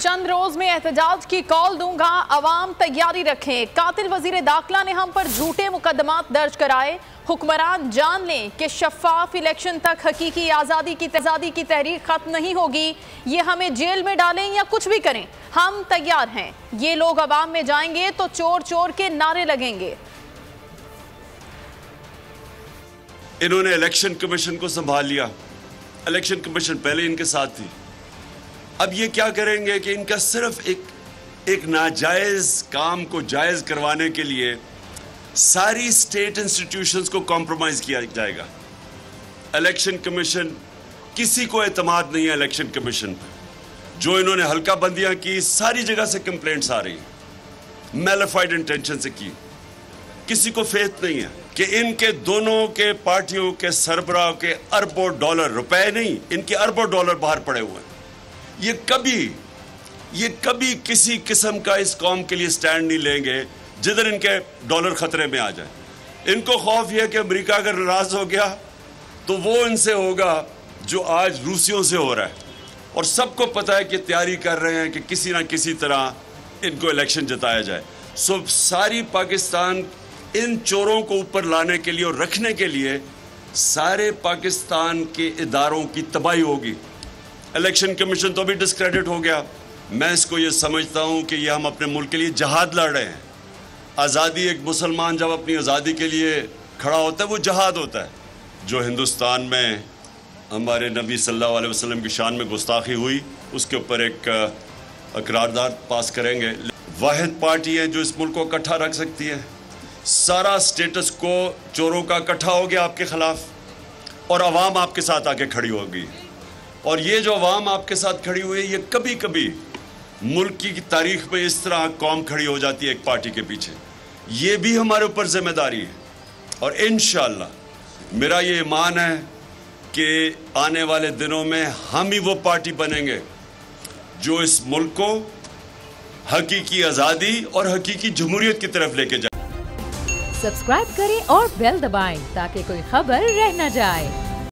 चंद रोज में एहतजाज की कॉल दूंगा, अवाम तैयारी रखें। कातिल वजीर दाखिला ने हम पर झूठे मुकदमात दर्ज कराए। हुक्मरान जान लें कि शफाफ इलेक्शन तक हकीकी आज़ादी की तहरीक खत्म नहीं होगी। ये हमें जेल में डालें या कुछ भी करें, हम तैयार हैं। ये लोग अवाम में जाएंगे तो चोर चोर के नारे लगेंगे। इन्होंने इलेक्शन कमीशन को संभाल लिया। इलेक्शन कमीशन पहले इनके साथ थी। अब ये क्या करेंगे कि इनका सिर्फ एक नाजायज काम को जायज करवाने के लिए सारी स्टेट इंस्टीट्यूशंस को कॉम्प्रोमाइज किया जाएगा। इलेक्शन कमीशन, किसी को एतमाद नहीं है इलेक्शन कमीशन पर। जो इन्होंने हल्का बंदियां की, सारी जगह से कंप्लेंट्स आ रही हैं, मैलिफाइड इंटेंशन से की। किसी को फेथ नहीं है कि इनके दोनों के पार्टियों के सरबराह के अरबों डॉलर, रुपए नहीं, इनके अरबों डॉलर बाहर पड़े हुए हैं। ये कभी किसी किस्म का इस कौम के लिए स्टैंड नहीं लेंगे जिधर इनके डॉलर खतरे में आ जाए। इनको खौफ यह है कि अमेरिका अगर नाराज हो गया तो वो इनसे होगा जो आज रूसियों से हो रहा है। और सबको पता है कि तैयारी कर रहे हैं कि किसी ना किसी तरह इनको इलेक्शन जिताया जाए। सो सारी पाकिस्तान इन चोरों को ऊपर लाने के लिए और रखने के लिए सारे पाकिस्तान के इदारों की तबाही होगी। इलेक्शन कमीशन तो अभी डिस्क्रेडिट हो गया। मैं इसको ये समझता हूँ कि ये हम अपने मुल्क के लिए जहाद लड़ रहे हैं। आज़ादी, एक मुसलमान जब अपनी आज़ादी के लिए खड़ा होता है वो जहाद होता है। जो हिंदुस्तान में हमारे नबी सल्लल्लाहु अलैहि वसल्लम की शान में गुस्ताखी हुई, उसके ऊपर एक करारदाद पास करेंगे। वाहिद पार्टी है जो इस मुल्क को इकट्ठा रख सकती है। सारा स्टेटस को चोरों का इकट्ठा हो गया आपके खिलाफ और अवाम आपके साथ आके खड़ी होगी। और ये जो अवाम आपके साथ खड़ी हुई है, ये कभी कभी मुल्क की तारीख में इस तरह कौम खड़ी हो जाती है एक पार्टी के पीछे। ये भी हमारे ऊपर जिम्मेदारी है। और इंशाअल्लाह मेरा ये ईमान है कि आने वाले दिनों में हम ही वो पार्टी बनेंगे जो इस मुल्क को हकीकी आज़ादी और हकीकी जमहूरियत की तरफ लेके जाए। सब्सक्राइब करें और बेल दबाएं ताकि कोई खबर रह न जाए।